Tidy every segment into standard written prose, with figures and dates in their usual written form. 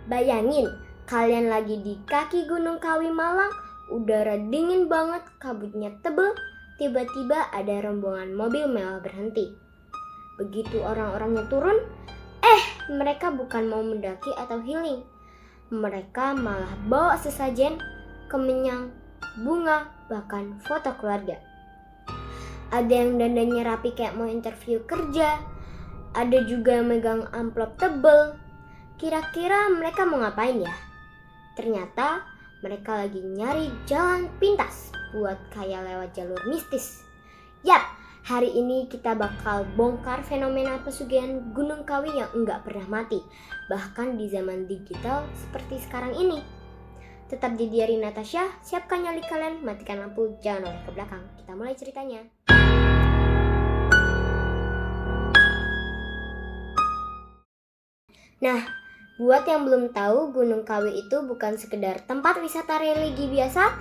Bayangin, kalian lagi di kaki Gunung Kawi Malang, udara dingin banget, kabutnya tebel, tiba-tiba ada rombongan mobil mewah berhenti. Begitu orang-orangnya turun, mereka bukan mau mendaki atau healing. Mereka malah bawa sesajen, kemenyan, bunga, bahkan foto keluarga. Ada yang dandannya rapi kayak mau interview kerja, ada juga yang megang amplop tebel. Kira-kira mereka mau ngapain ya? Ternyata mereka lagi nyari jalan pintas buat kayak lewat jalur mistis. Yap, hari ini kita bakal bongkar fenomena pesugihan Gunung Kawi yang enggak pernah mati, bahkan di zaman digital seperti sekarang ini. Tetap di Diari Natasha, siapkan nyali kalian, matikan lampu, jangan oleh ke belakang. Kita mulai ceritanya. Nah, buat yang belum tahu, Gunung Kawi itu bukan sekedar tempat wisata religi biasa.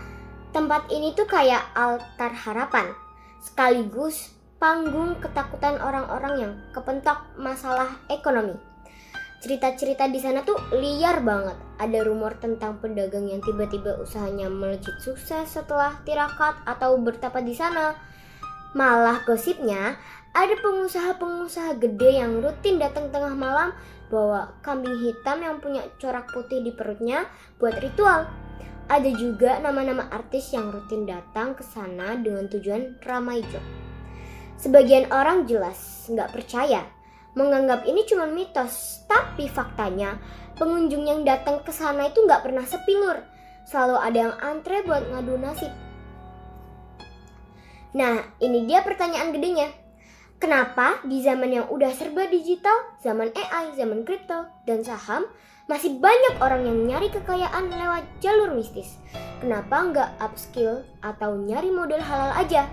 Tempat ini tuh kayak altar harapan, sekaligus panggung ketakutan orang-orang yang kepentok masalah ekonomi. Cerita-cerita di sana tuh liar banget. Ada rumor tentang pedagang yang tiba-tiba usahanya melejit sukses setelah tirakat atau bertapa di sana. Malah gosipnya, ada pengusaha-pengusaha gede yang rutin datang tengah malam bawa kambing hitam yang punya corak putih di perutnya buat ritual. Ada juga nama-nama artis yang rutin datang ke sana dengan tujuan ramai job. Sebagian orang jelas nggak percaya, menganggap ini cuma mitos. Tapi faktanya, pengunjung yang datang ke sana itu nggak pernah sepi lur. Selalu ada yang antre buat ngadu nasib. Nah, ini dia pertanyaan gedenya. Kenapa di zaman yang udah serba digital, zaman AI, zaman kripto, dan saham, masih banyak orang yang nyari kekayaan lewat jalur mistis? Kenapa nggak upskill atau nyari modal halal aja?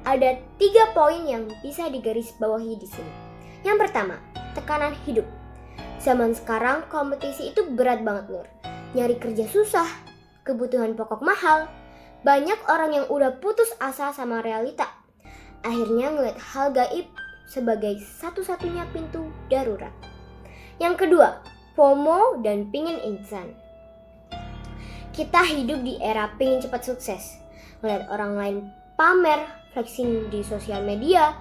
Ada 3 poin yang bisa digarisbawahi di sini. Yang pertama, tekanan hidup. Zaman sekarang kompetisi itu berat banget lur. Nyari kerja susah, kebutuhan pokok mahal. Banyak orang yang udah putus asa sama realita. Akhirnya ngeliat hal gaib sebagai satu-satunya pintu darurat. Yang kedua, FOMO dan pingin instan. Kita hidup di era pingin cepat sukses. Ngeliat orang lain pamer, flexing di sosial media,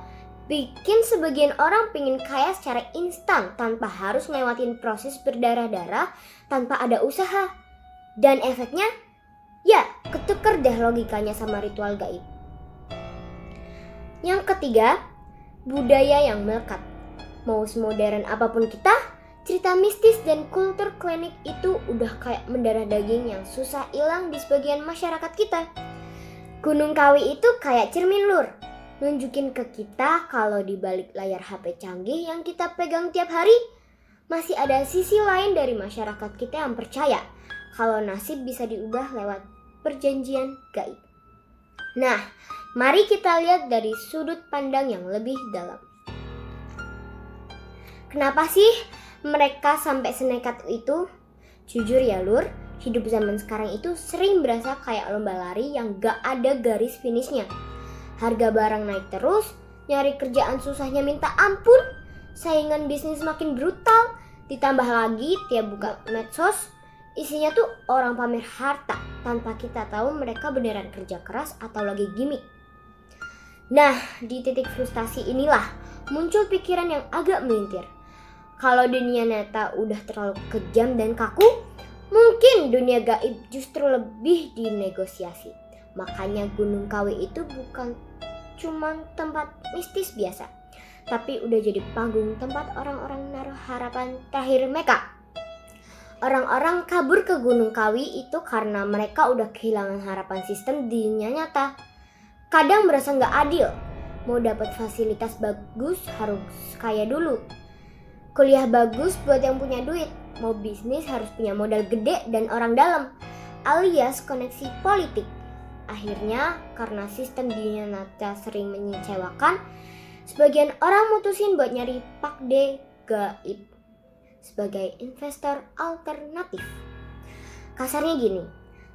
bikin sebagian orang pingin kaya secara instan tanpa harus ngelewatin proses berdarah-darah, tanpa ada usaha. Dan efeknya, ya ketuker deh logikanya sama ritual gaib. Yang ketiga, budaya yang melekat. Mau semodern apapun kita, cerita mistis dan kultur klinik itu udah kayak mendarah daging yang susah hilang di sebagian masyarakat kita. Gunung Kawi itu kayak cermin lur, nunjukin ke kita kalau di balik layar HP canggih yang kita pegang tiap hari, masih ada sisi lain dari masyarakat kita yang percaya kalau nasib bisa diubah lewat perjanjian gaib. Nah, mari kita lihat dari sudut pandang yang lebih dalam. Kenapa sih mereka sampai senekat itu? Jujur ya lur, hidup zaman sekarang itu sering berasa kayak lomba lari yang gak ada garis finishnya. Harga barang naik terus, nyari kerjaan susahnya minta ampun, saingan bisnis makin brutal, ditambah lagi tiap buka medsos, isinya tuh orang pamer harta tanpa kita tahu mereka beneran kerja keras atau lagi gimmick. Nah, di titik frustasi inilah muncul pikiran yang agak melintir. Kalau dunia nyata udah terlalu kejam dan kaku, mungkin dunia gaib justru lebih dinegosiasi. Makanya Gunung Kawi itu bukan cuma tempat mistis biasa, tapi udah jadi panggung tempat orang-orang naruh harapan terakhir mereka. Orang-orang kabur ke Gunung Kawi itu karena mereka udah kehilangan harapan sistem di dunia nyata. Kadang berasa gak adil, mau dapat fasilitas bagus harus kaya dulu. Kuliah bagus buat yang punya duit, mau bisnis harus punya modal gede dan orang dalam, alias koneksi politik. Akhirnya karena sistem di dunia nyata sering mengecewakan, sebagian orang mutusin buat nyari pakde gaib sebagai investor alternatif. Kasarnya gini,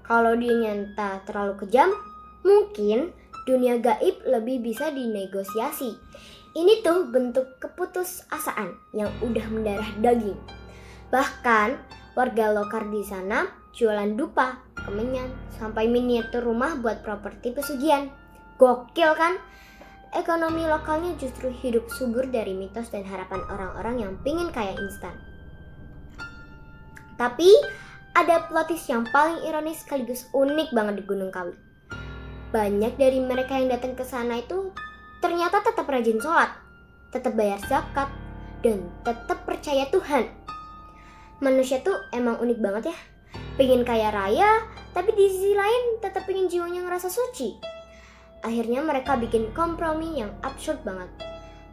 kalau dunia nyata terlalu kejam, mungkin dunia gaib lebih bisa dinegosiasi. Ini tuh bentuk keputusasaan yang udah mendarah daging. Bahkan Warga lokal di sana jualan dupa, kemenyan, sampai miniatur rumah buat properti pesugihan. Gokil kan? Ekonomi lokalnya justru hidup subur dari mitos dan harapan orang-orang yang pingin kaya instan. Tapi ada plot twist yang paling ironis sekaligus unik banget di Gunung Kawi. Banyak dari mereka yang datang ke sana itu ternyata tetap rajin sholat, tetap bayar zakat, dan tetap percaya Tuhan. Manusia tuh emang unik banget ya. Pengen kaya raya, tapi di sisi lain tetap pengen jiwanya ngerasa suci. Akhirnya mereka bikin kompromi yang absurd banget.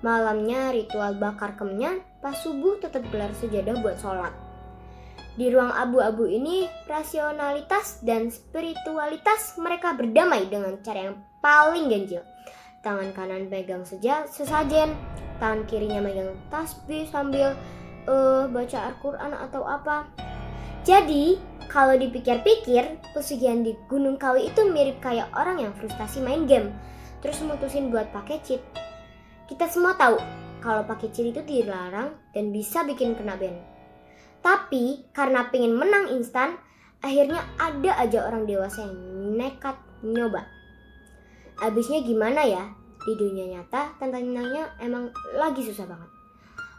Malamnya ritual bakar kemenyan, pas subuh tetap gelar sejadah buat sholat. Di ruang abu-abu ini, rasionalitas dan spiritualitas mereka berdamai dengan cara yang paling ganjil. Tangan kanan pegang sesajen, tangan kirinya megang tasbih sambil baca Al-Quran atau apa. Jadi, kalau dipikir-pikir, pesugihan di Gunung Kawi itu mirip kayak orang yang frustasi main game, terus mutusin buat pakai cheat. Kita semua tahu kalau pakai cheat itu dilarang dan bisa bikin kena ban. Tapi karena pengen menang instan, akhirnya ada aja orang dewasa yang nekat nyoba. Abisnya gimana ya? Di dunia nyata tantangannya emang lagi susah banget.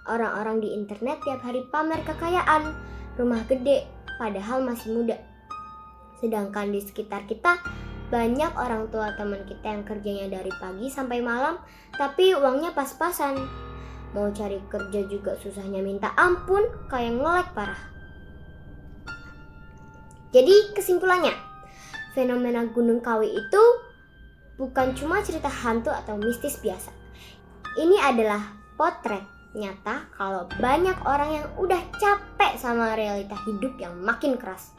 Orang-orang di internet tiap hari pamer kekayaan, rumah gede, padahal masih muda. Sedangkan di sekitar kita banyak orang tua teman kita yang kerjanya dari pagi sampai malam, tapi uangnya pas-pasan. Mau cari kerja juga susahnya minta ampun, kayak nge-lag parah. Jadi kesimpulannya, fenomena Gunung Kawi itu bukan cuma cerita hantu atau mistis biasa. Ini adalah potret nyata kalau banyak orang yang udah capek sama realita hidup yang makin keras.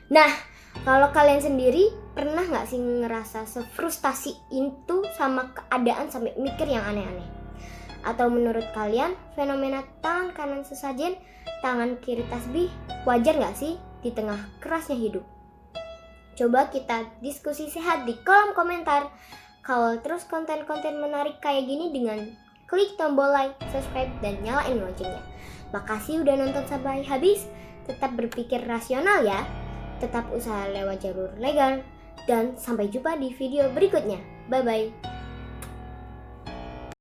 Nah, kalau kalian sendiri pernah gak sih ngerasa sefrustasi itu sama keadaan sampai mikir yang aneh-aneh? Atau menurut kalian fenomena tangan kanan sesajen, tangan kiri tasbih wajar gak sih di tengah kerasnya hidup? Coba kita diskusi sehat di kolom komentar. Kawal terus konten-konten menarik kayak gini dengan klik tombol like, subscribe, dan nyalain loncengnya. Makasih udah nonton sampai habis. Tetap berpikir rasional ya. Tetap usaha lewat jalur legal. Dan sampai jumpa di video berikutnya. Bye-bye.